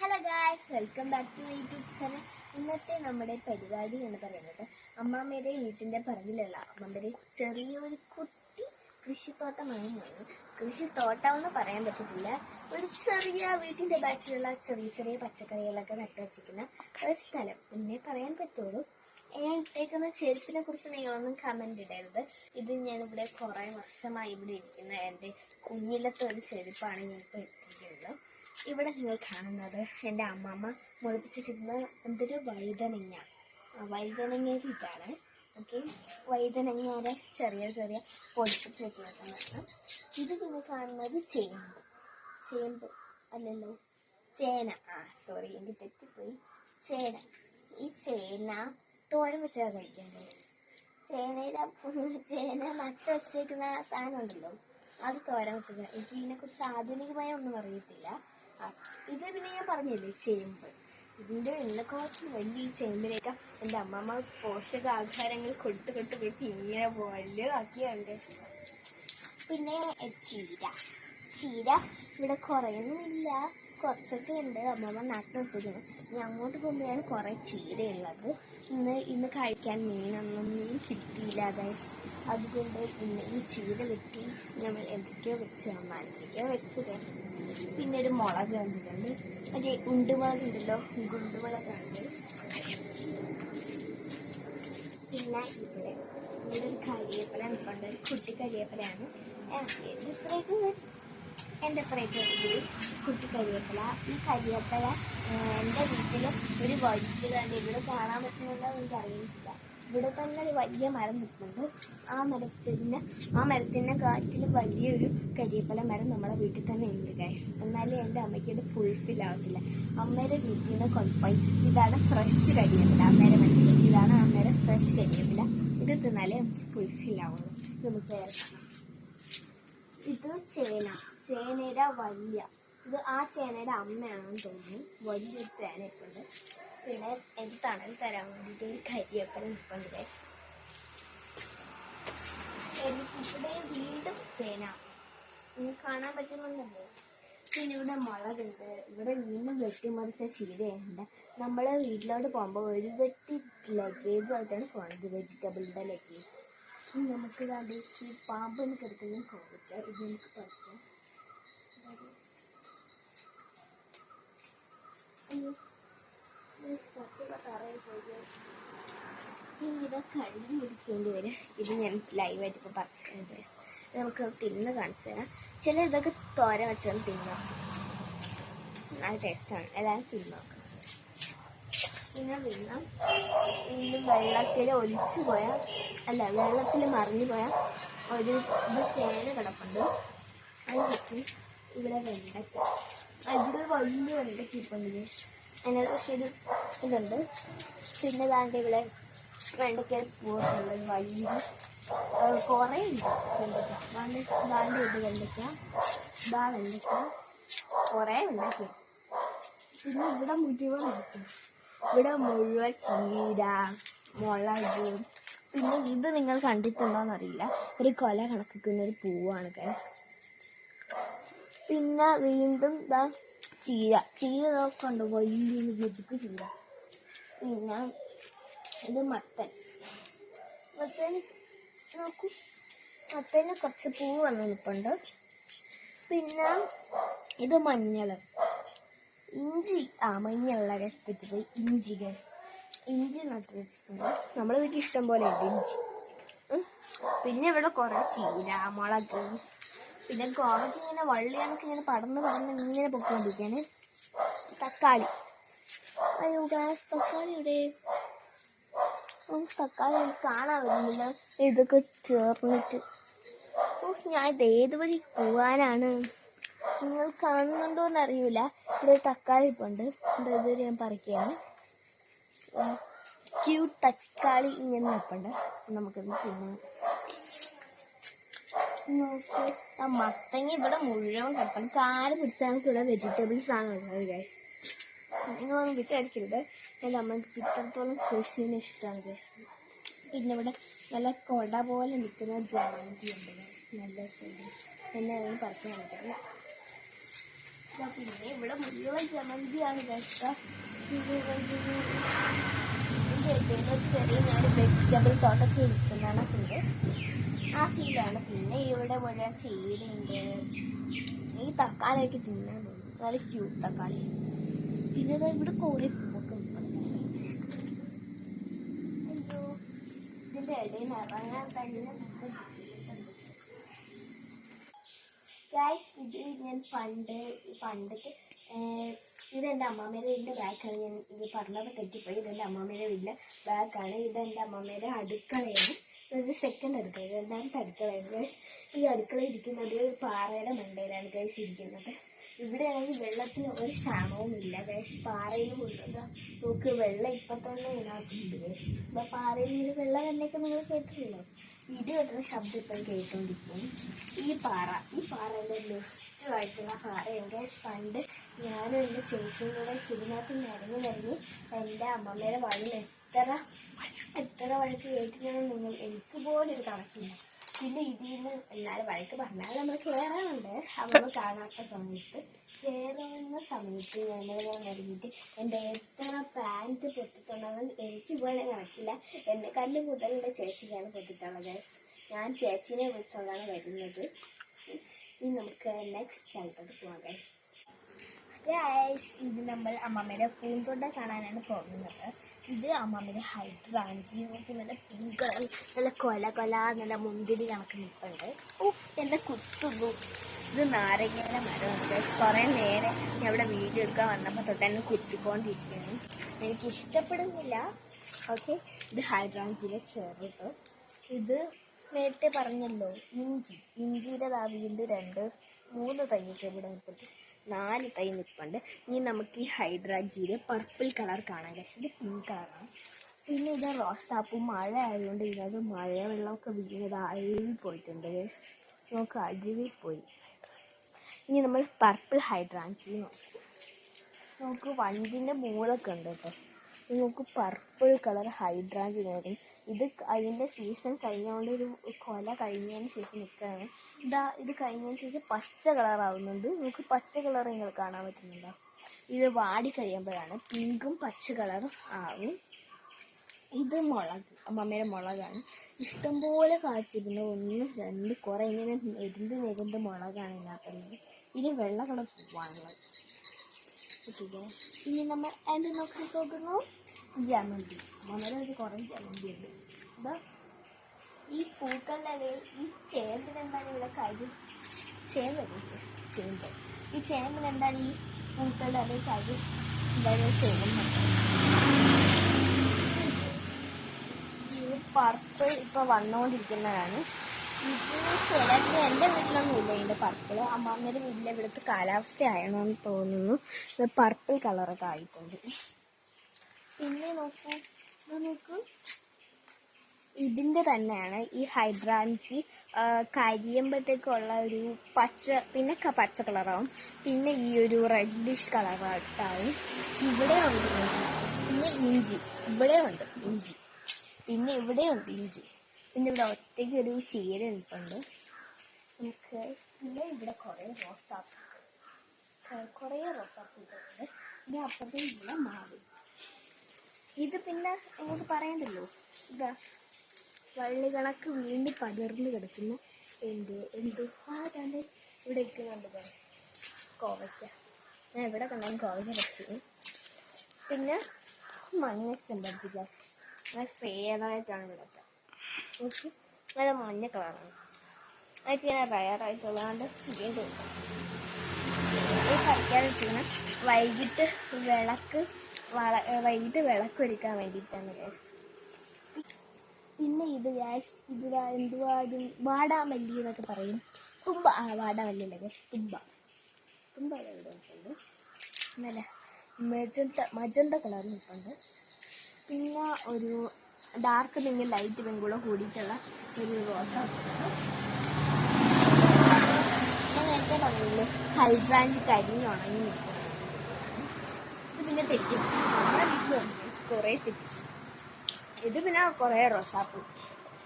Hello guys, welcome back to YouTube channel. ഇന്നത്തെ നമ്മുടെ പരിപാടി എന്ന് പറയുന്നത് അമ്മാമ്മയുടെ വീട്ടിൻ്റെ പറമ്പിലുള്ള അമ്മമ്മയുടെ ചെറിയൊരു കുട്ടി കൃഷിത്തോട്ടമാണ്. കൃഷിത്തോട്ടമെന്ന് പറയാൻ പറ്റത്തില്ല, ഒരു ചെറിയ വീട്ടിൻ്റെ ബാക്കിലുള്ള ചെറിയ ചെറിയ പച്ചക്കറികളൊക്കെ നട്ടു വച്ചിരിക്കുന്ന ഒരു സ്ഥലം എന്നേ പറയാൻ പറ്റുള്ളൂ. ഞാൻ ഇട്ടേക്കുന്ന ചെരുപ്പിനെ കുറിച്ച് നിങ്ങളൊന്നും കമൻ്റ് ഇടരുത്. ഇത് ഞാനിവിടെ കുറേ വർഷമായി ഇവിടെ ഇരിക്കുന്ന എൻ്റെ കുഞ്ഞിലത്തെ ഒരു ചെരുപ്പാണ് ഞാനിപ്പോൾ ഇട്ടിരിക്കുന്നത്. ഇവിടെ നിങ്ങൾ കാണുന്നത് എൻ്റെ അമ്മമ്മ മുളപ്പിച്ചിരുന്ന എന്തൊരു വഴുതനങ്ങ ഇതാണ്. ഓക്കെ, വഴുതനങ്ങയുടെ ചെറിയ ചെറിയ പൊടിപ്പിച്ച് വെച്ചിരിക്കുന്നതാണ്. ഇത് നിങ്ങൾ കാണുന്നത് ചേമ്പ് അല്ലല്ലോ, ചേന. സോറി, എനിക്ക് തെറ്റിപ്പോയി. ഈ ചേന തോരൻ വെച്ചാൽ കഴിക്കണ്ടേ? ചേന നട്ട് വെച്ചേക്കുന്ന സാധനം ഉണ്ടല്ലോ, അത് തോരൻ വെച്ചത്. എനിക്ക് ഇതിനെക്കുറിച്ച് ആധുനികമായ ഒന്നും അറിയത്തില്ല. ഇത് പിന്നെ ഞാൻ പറഞ്ഞില്ലേ, ചേമ്പ്. ഇതിൻ്റെ എണ്ണക്കോളത്തിൽ വലിയ ചേമ്പിനേക്കാൾ എൻ്റെ അമ്മമ്മ പോഷകാഹാരങ്ങൾ കൊടുത്ത് വെട്ടി ഇങ്ങനെ വലുതാക്കിയുണ്ട്. പിന്നെ ചീര ഇവിടെ കുറയൊന്നുമില്ല, കുറച്ചൊക്കെ ഉണ്ട്. അമ്മമ്മ നട്ടു വെച്ചിരുന്നു. ഇനി അങ്ങോട്ട് പോകുമ്പോഴാണ് കുറേ ചീരയുള്ളത്. ഇന്ന് കഴിക്കാൻ മീൻ കിട്ടിയില്ല. അതുകൊണ്ട് ഇന്ന് ഈ ചീര വെട്ടി നമ്മൾ എന്തൊക്കെയോ വെച്ച് പിന്നെ ഒരു മുളക് കണ്ടിട്ടുണ്ട്, മറ്റേ ഉണ്ടുമുളക് ഉണ്ടല്ലോ, ഗുണ്ടുമുളകുണ്ട്. പിന്നെ ഇവിടെ ഒരു കരിയേപ്പല നിൽപ്പുണ്ട്, ഒരു കുട്ടി കരിയേപ്പലയാണ്. എൻ്റെ അത്രയൊക്കെ കുട്ടി കരിവേപ്പില. ഈ കരിവേപ്പില എൻ്റെ വീട്ടിൽ ഒരു വലിയതാണ്. ഇവിടെ കാണാൻ പറ്റുന്നുണ്ടോ എനിക്ക് അറിയില്ല. ഇവിടെ തന്നെ ഒരു വലിയ മരം നിൽക്കുന്നുണ്ട്. ആ മരത്തിൻ്റെ കാറ്റിൽ വലിയൊരു കരിവേപ്പില മരം നമ്മുടെ വീട്ടിൽ തന്നെ ഉണ്ട് ഗൈസ്. എന്നാലും എൻ്റെ അമ്മയ്ക്ക് ഇത് ഫുൾഫിൽ ആവത്തില്ല. അമ്മയുടെ വീട്ടിൽ നിന്ന് കൊണ്ടുപോയി ഇതാണ് ഫ്രഷ് കരിവേപ്പില. അമ്മയുടെ മനസ്സിൽ ഇതാണ് അമ്മയുടെ ഫ്രഷ് കരിവേപ്പില. ഇത് തിന്നാലേ ഫുൾഫിൽ ആവുള്ളൂ. നമുക്ക് കാണാം. ഇത് ചേനയുടെ ഇത് ആ ചേനയുടെ അമ്മയാണെന്ന് തോന്നുന്നു. വലിയൊരു ചേനയൊക്കെ ഉണ്ട്. പിന്നെ എനിക്ക് തണൽ തരാൻ വേണ്ടിയിട്ട് ഒരു കരിവേപ്പില നിൽപ്പുണ്ട്. എനിക്കിവിടെ വീണ്ടും ചേന കാണാൻ പറ്റുന്നുണ്ടല്ലോ. പിന്നെ ഇവിടെ മുളകുണ്ട്. ഇവിടെ വീണ്ടും വെട്ടിമറിച്ച ചീരയുണ്ട്. നമ്മൾ വീട്ടിലോട്ട് പോകുമ്പോൾ ഒരു വെട്ടി ലഗേജുമായിട്ടാണ് പോകുന്നത്, വെജിറ്റബിളിൻ്റെ ലഗേജ്. നമുക്ക് ഈ പാമ്പിന് കിടക്കുന്ന കോവിക്കാം. ഇത് നമുക്ക് പറിക്കാം. ഇതൊക്കെ കഴുകി എടുക്കേണ്ടി വരും. ഇത് ഞാൻ ലൈവായിട്ട് ഇപ്പോൾ പറിച്ചത്. നമുക്ക് തിന്ന് കാണിച്ചു തരാം. ചില ഇതൊക്കെ തോരൻ വെച്ചാൽ തിന്നാം, നല്ല ടേസ്റ്റാണ്. എല്ലാവരും തിന്ന് നോക്കാം. പിന്നെ വീണ്ടും വെള്ളത്തിൽ വെള്ളത്തിൽ മറിഞ്ഞു പോയ ഒരു ചേന കിടപ്പുണ്ട്. അത് വെച്ച് ഇവിടെ വെണ്ടയ്ക്ക, ഇവിടെ വലിയ വെണ്ടയ്ക്ക ഇപ്പുണ്ട്. അതിനകത്ത് പക്ഷേ ഇതുണ്ട്. പിന്നെ ദാണ്ട് ഇവിടെ വെണ്ടയ്ക്ക പൂവുണ്ട്, വലിയ കുറേ ഉണ്ട് വെണ്ടയ്ക്ക. ദാണ്ട് ഇത് വെണ്ടയ്ക്ക, കുറേ വെണ്ടയ്ക്ക. പിന്നെ ഇവിടെ മുഴുവൻ ചീര, മുളക്. പിന്നെ ഇത് നിങ്ങൾ കണ്ടിട്ടുണ്ടോയെന്നറിയില്ല, ഒരു കൊല കണക്കുന്ന ഒരു പൂവാണ് ഗൈസ്. പിന്നെ വീണ്ടും ചീര ഉണ്ട്, വലിയ വെതുക്ക് ചീര. പിന്നെ ഇത് മത്തന് നോക്കൂ, മത്തന് കുറച്ച് പൂവ് വന്ന് നിൽപ്പുണ്ട്. പിന്നെ ഇത് മഞ്ഞൾ, ഇഞ്ചി. മഞ്ഞളുള്ള രസത്തിട്ട് പോയി ഇഞ്ചി നട്ട് വെച്ചിട്ടുണ്ട്. നമ്മുടെ വീട്ടിൽ ഇഷ്ടം പോലെ ഉണ്ട് ഇഞ്ചി. പിന്നെ ഇവിടെ കുറേ ചീര, മുളക്. പിന്നെ കോവയ്ക്ക് ഇങ്ങനെ വള്ളി കണക്ക് ഇങ്ങനെ പടർന്ന് ഇങ്ങനെ പൊക്കോണ്ടിരിക്കുകയാണ്. തക്കാളി. അയ്യോ ഗായ്സ്, തക്കാളി ഇവിടെ തക്കാളി കാണാൻ വരുന്നില്ല. ഇതൊക്കെ ചേർന്നിട്ട് ഞാൻ ഇത് ഏത് വഴി പോകാനാണ്? നിങ്ങൾ കാണുന്നുണ്ടോയെന്ന് അറിയില്ല. ഇവിടെ തക്കാളി ഇപ്പോൾ ഉണ്ട്. ഇതൊരു ഞാൻ പറിക്കുകയാണ്. ക്യൂട്ട് തക്കാളി ഇങ്ങനെ നിൽപ്പുണ്ട്. നമുക്കിത് തിന്നാം. നോക്കൂ, ആ മത്തങ്ങ ഇവിടെ മുഴുവൻ കിടക്കണം. കാല് പിടിച്ചാൽ നമുക്ക് ഇവിടെ വെജിറ്റബിൾസ് ആണ് ഉള്ളത് ഗൈസ്. നിങ്ങളൊന്നും വിചാരിക്കരുത്, എൻ്റെ അമ്മക്ക് ഇത്രത്തോളം കൃഷിന് ഇഷ്ടമാണ് ഗൈസ്. പിന്നെ ഇവിടെ നല്ല കൊട പോലെ നിൽക്കുന്ന ജാതി ഉണ്ട് ഗൈസ്, നല്ല ശരി. എന്നെ അതിന് പറിക്കാൻ പറ്റില്ല. പിന്നെ ഇവിടെ മുഴുവൻ ജമന്തിയാണ് കഴിക്കുക. ചെറിയ ഞാൻ വെജിറ്റബിൾ തോട്ടത്തിൽ ഇരിക്കുന്നതാണ് ഫീല്. ആ ഫീലാണ്. പിന്നെ ഇവിടെ മുഴുവൻ ചീരയുണ്ട്. ഈ തക്കാളിയൊക്കെ തിന്നാൻ തോന്നുന്നു, നല്ല ക്യൂട്ട് തക്കാളി. പിന്നെ ഇവിടെ കുറെ പൂവൊക്കെ അയ്യോ, ഇതിന്റെ ഇടയിൽ ഇറങ്ങാൻ തന്നെ ഗൈസ്. ഇത് ഞാൻ പണ്ടത്തെ ഇതെൻ്റെ അമ്മാമ്മേടെ വീടിൻ്റെ ബാഗാണ്. ഞാൻ ഇത് പറഞ്ഞത് തെറ്റിപ്പോയി. ഇതെൻ്റെ അമ്മാമ്മേടെ വീടിൻ്റെ ബാഗാണ്. ഇതെൻ്റെ അമ്മാമ്മേടെ അടുക്കളയാണ്. ഇതൊരു സെക്കൻഡ് അടുക്കള, രണ്ടാമത്തെ അടുക്കളയാണ്. ഈ അടുക്കള ഇരിക്കുന്നത് പാറയുടെ മണ്ടയിലാണ് ഗൈസ് ഇരിക്കുന്നത്. ഇവിടെ ആണെങ്കിൽ വെള്ളത്തിന് ഒരു ക്ഷാമവും ഇല്ല ഗൈസ്. പാറയിൽ കൊണ്ടുവന്ന നമുക്ക് വെള്ളം ഇപ്പം തന്നെ ഇതിനകത്തുണ്ട് ഗൈസ്. അപ്പം പാറയിൽ നിന്ന് വെള്ളം തന്നെയൊക്കെ നിങ്ങൾ കേട്ടിട്ടുണ്ടോ? ഇടി വെട്ടുന്ന ശബ്ദം ഇപ്പം കേട്ടോണ്ടിരിക്കും. ഈ പാറയുടെ ലെഫ്റ്റുമായിട്ടുള്ള പാറയാണ് ഗൈസ്. പണ്ട് ഞാനും എൻ്റെ ചേച്ചിയും കൂടെ ഇതിനകത്ത് നിരങ്ങി എൻ്റെ അമ്മമ്മയുടെ വഴിയിൽ എത്ര വഴക്ക് കേട്ടിട്ടുണ്ടെന്ന് എനിക്ക് പോലും ഒരു കണക്കില്ല. പിന്നെ ഇതിൽ നിന്ന് എല്ലാവരും വഴക്ക് പറഞ്ഞാൽ നമ്മൾ കയറാറുണ്ട്. നമ്മൾ കാണാത്ത സമയത്ത് കയറുന്ന സമയത്ത് ഞാനിങ്ങനെ നിരങ്ങിയിട്ട് എൻ്റെ എത്ര പാൻറ്റ് പൊട്ടിട്ടുണ്ടെന്ന് എനിക്ക് പോലെ കണക്കില്ല. എന്നെ കല്ല് കൂടുതലുള്ള ചേച്ചിക്കാണ് പൊട്ടിട്ടുള്ളത്. ഞാൻ ചേച്ചീനെ വിളിച്ചോണ്ടാണ് വരുന്നത്. ഇനി നമുക്ക് നെക്സ്റ്റ് സ്ഥലത്തോട്ട് പോകാം ഗൈസ്. ഇത് നമ്മൾ അമ്മമ്മയുടെ പൂന്തോട്ടം കാണാനാണ് പോകുന്നത്. ഇത് അമ്മമ്മയുടെ ഹൈദ്രാഞ്ചി. നമുക്ക് നല്ല പിങ്ക് കളർ, നല്ല കൊല നല്ല മുന്തിരി കണക്ക് നിൽപ്പുണ്ട്. എന്നെ കുത്തുന്നു. ഇത് നാരങ്ങയുടെ മരമുണ്ട്. കുറേ നേരം ഞാൻ ഇവിടെ വീഡിയോ എടുക്കാൻ വന്നപ്പോൾ തൊട്ട് എന്നെ കുത്തിക്കൊണ്ടിരിക്കുകയാണ്. എനിക്ക് ഇഷ്ടപ്പെടുന്നില്ല. ഓക്കെ, ഇത് ഹൈദ്രാഞ്ചിയിലെ ചെറുത്. ഇത് നേരത്തെ പറഞ്ഞല്ലോ ഇഞ്ചിയുടെ വീണ്ടും 2-3 തൈയൊക്കെ ഇവിടെ നിൽപ്പുണ്ട്. 4 തൈ നിൽപ്പുണ്ട്. ഇനി നമുക്ക് ഈ ഹൈദ്രാഞ്ചിയിൽ പർപ്പിൾ കളർ കാണാൻ കഴിയും. ഇത് പിങ്ക് കളറാണ്. പിന്നെ ഇത് റോസാപ്പൂ. മഴ ആയതുകൊണ്ട് ഇതിനകത്ത് മഴവെള്ളമൊക്കെ വീണത് അഴുകി പോയിട്ടുണ്ട്. നമുക്ക് അഴുകി പോയി. ഇനി നമ്മൾ പർപ്പിൾ ഹൈദ്രാഞ്ചി നമുക്ക് വണ്ടിൻ്റെ മൂളൊക്കെ ഉണ്ട് കേട്ടോ. നമുക്ക് പർപ്പിൾ കളർ ഹൈദ്രാഞ്ചി നോക്കും. ഇത് അതിൻ്റെ സീസൺ കഴിഞ്ഞുകൊണ്ട് ഒരു കൊല കഴിഞ്ഞതിന് ശേഷം നിൽക്കുകയാണ്. ഇത് കഴിഞ്ഞതിന് ശേഷം പച്ച കളറാവുന്നുണ്ട്. നമുക്ക് പച്ച കളർ നിങ്ങൾ കാണാൻ പറ്റുന്നുണ്ടോ? ഇത് വാടി കഴിയുമ്പോഴാണ് പിങ്കും പച്ച കളറും ആവും. ഇത് മുളക്, അമ്മമ്മയുടെ മുളകാണ്. ഇഷ്ടംപോലെ കാച്ചിരുന്നു. 1, 2 കുറേ ഇങ്ങനെ നെരുന്ത് മുളകാണ് ഇതിനകത്തുള്ളത്. ഇനി വെള്ള കളർ പൂവാണുള്ളത്. ഓക്കെ, ഇനി നമ്മൾ എന്ത് നോക്കി പോകുന്നു? ജമന്തി. അമ്മമ്മയുടെ കുറേ ജമന്തി ഉണ്ട്. അപ്പോൾ ഈ പൂക്കളുടെ ഇടയിൽ ഈ ചേമ്പിനെന്താണ് ഇവിടെ കാര്യം? ചേമ്പ്. ഈ ചേമ്പിനെന്താണ് ഈ പൂക്കളുടെ ഇടയിൽ കാര്യം? എന്തായാലും ചേമ്പുണ്ട്. ഇത് പർപ്പിൾ ഇപ്പോൾ വന്നുകൊണ്ടിരിക്കുന്നതാണ്. ഇത് ചിലർക്ക് എൻ്റെ വീട്ടിലൊന്നും ഇല്ല ഇതിൻ്റെ പർപ്പിൾ. അമ്മാമ്മയുടെ വീട്ടിലെ ഇവിടുത്തെ കാലാവസ്ഥ ആയണമെന്ന് തോന്നുന്നു. ഇത് പർപ്പിൾ കളറൊക്കെ ആയിട്ടുണ്ട്. പിന്നെ നോക്കൂ, ഇതിൻ്റെ തന്നെയാണ് ഈ ഹൈദ്രാഞ്ചി. കരിയുമ്പോഴത്തേക്കുള്ള ഒരു പിന്നെ പച്ച കളറാവും. പിന്നെ ഈ ഒരു റെഡിഷ് കളറായിട്ടാവും. ഇവിടെ ഉണ്ട്. പിന്നെ ഇവിടെ ഉണ്ട് ഇഞ്ചി. പിന്നെ ഇവിടെയുണ്ട് ഇഞ്ചി. പിന്നെ ഇവിടെ ഒറ്റയ്ക്ക് ഒരു ചീര നിൽപ്പുണ്ട് നമുക്ക്. പിന്നെ ഇവിടെ കുറേ റോസാപ്പൂക്കളുണ്ട്. പിന്നെ അപ്പുറത്തെ ഇവിടെ മാവ്. ഇത് പിന്നെ നമുക്ക് പറയണ്ടല്ലോ, ഇതാ വള്ളി കണക്ക് വീണ്ടും പടർന്ന് കിടക്കുന്ന അതാണ്ട് ഇവിടെ ഇരിക്കുന്നുണ്ട് കോവയ്ക്ക. ഞാൻ ഇവിടെ കണ്ടാൽ കോവയ്ക്ക പറിച്ചത്. പിന്നെ മഞ്ഞ ചെമ്പരത്തി നല്ല ഫേവറായിട്ടാണ് ഇവിടുത്തെ. ഓക്കെ, നല്ല മഞ്ഞ കളറാണ്. അതൊക്കെ ഞാൻ റയറായിട്ടുള്ളതുകൊണ്ട് വീണ്ടും കഴിക്കാൻ വെച്ചിരുന്ന വൈകിട്ട് വിളക്കൊരുക്കാൻ വേണ്ടിയിട്ടാണ് ഗ്യാസ്. പിന്നെ ഇത് വാടാമല്ലി എന്നൊക്കെ പറയും. വാടാമല്ലിയല്ല ഗ്യാസ്, തുമ്പ ഇവിടെ നിൽപ്പുണ്ട്. നല്ല മജന്ത കളർ നിൽപ്പുണ്ട്. പിന്നെ ഒരു ഡാർക്ക് പിങ്കും ലൈറ്റ് പിങ്കൂടെ കൂടിയിട്ടുള്ള ഒരു റോസ. ഞാൻ നേരത്തെ പറഞ്ഞില്ലേ ഹൈദ്രാഞ്ചി കരിഞ്ഞ് ഉണങ്ങി നിൽക്കും. ഇത് പിന്നെ തെറ്റും കുറേ തെറ്റും. ഇത് പിന്നെ കുറേ റോസാപ്പൂ.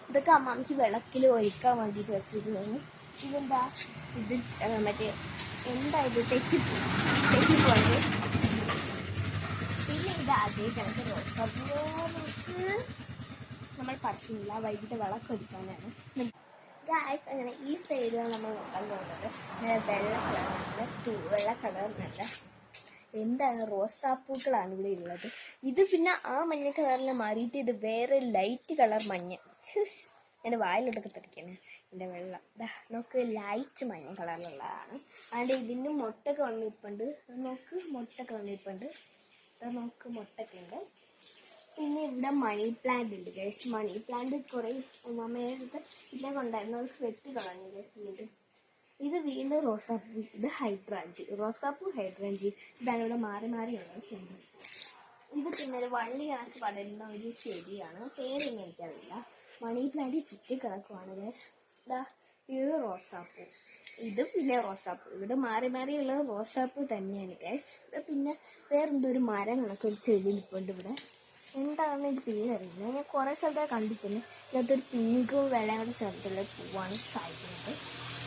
ഇതൊക്കെ അമ്മമ്മക്ക് വിളക്കിൽ ഒഴിക്കാൻ വേണ്ടിയിട്ട് വെച്ചിരുന്നു. ഇതെന്താ? ഇത് മറ്റേ എന്തായത് തെറ്റിപ്പോയത്. പിന്നെ ഇത് അതേ കണക്ക് റോസാപ്പൂക്ക് നമ്മൾ പറിക്കുന്നില്ല, വൈകിട്ട് വിളക്കൊടിക്കാനാണ്. ഗായ്സ് അങ്ങനെ ഈ സൈഡിലാണ് നമ്മൾ നോക്കാൻ പോകുന്നത്. വെള്ള കളർ നല്ല എന്താണ് റോസാപ്പൂക്കളാണ് ഇവിടെ ഉള്ളത്. ഇത് പിന്നെ ആ മഞ്ഞ കളറിൽ മാറിയിട്ട് ഇത് വേറെ ലൈറ്റ് കളർ മഞ്ഞ. എൻ്റെ വായിലോട്ടൊക്കെ തെറിക്കണേ എൻ്റെ വെള്ളം. നോക്ക് ലൈറ്റ് മഞ്ഞ കളറിലുള്ളതാണ്. അതുകൊണ്ട് ഇതിന് മുട്ടൊക്കെ വന്നിരിപ്പുണ്ട്. നോക്ക് മുട്ടൊക്കെ വന്നിരിപ്പുണ്ട്. നോക്ക് മുട്ടൊക്കെ ഉണ്ട്. പിന്നെ ഇവിടെ മണി പ്ലാന്റ് ഉണ്ട് ഗൈസ്. മണി പ്ലാന്റ് കുറേ അമ്മയുടെ ഇതിലൊക്കെ ഉണ്ടായിരുന്നു, അത് വെട്ടി കളഞ്ഞു ഗൈസ്. ഇത് വീണ്ടും റോസാപ്പൂ. ഇത് ഹൈഡ്രാഞ്ചി, റോസാപ്പൂ ഹൈഡ്രാഞ്ചി. ഇതാണ് ഇവിടെ മാറി മാറിയുള്ളത് ചെടി. ഇത് പിന്നെ ഒരു വള്ളി കണക്ക് പടരുന്ന ഒരു ചെടിയാണ്, പേരൊന്നും എനിക്കറിയില്ല. മണി പ്ലാന്റ് ചുറ്റി കിടക്കുവാണ് ഗൈസ്. ഇത് റോസാപ്പൂ, ഇത് പിന്നെ റോസാപ്പൂ. ഇവിടെ മാറി മാറിയുള്ളത് റോസാപ്പൂ തന്നെയാണ് ഗൈസ്. പിന്നെ വേറെന്തോ ഒരു മരം കണക്ക് ഒരു ചെടി നിൽപ്പുണ്ട് ഇവിടെ. എന്താണെന്ന് എനിക്ക് പേരറിയില്ല, ഞാൻ കുറേ സ്ഥലത്തെ കണ്ടിട്ടുണ്ട്. ഇതിനകത്തൊരു പിങ്കും വെള്ളയും കൂടെ ചേർത്തുള്ള പൂവാണ് സാധിക്കുന്നത്.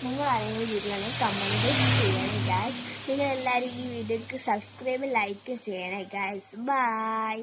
നിങ്ങൾ ആരെങ്കിലും വീട്ടിലാണെങ്കിൽ കമൻറ്റ് ചെയ്യണേ ഗായ്സ്. നിങ്ങൾ എല്ലാവരും ഈ വീഡിയോക്ക് സബ്സ്ക്രൈബ് ലൈക്ക് ചെയ്യണേ ഗായ്സ്. ബൈ.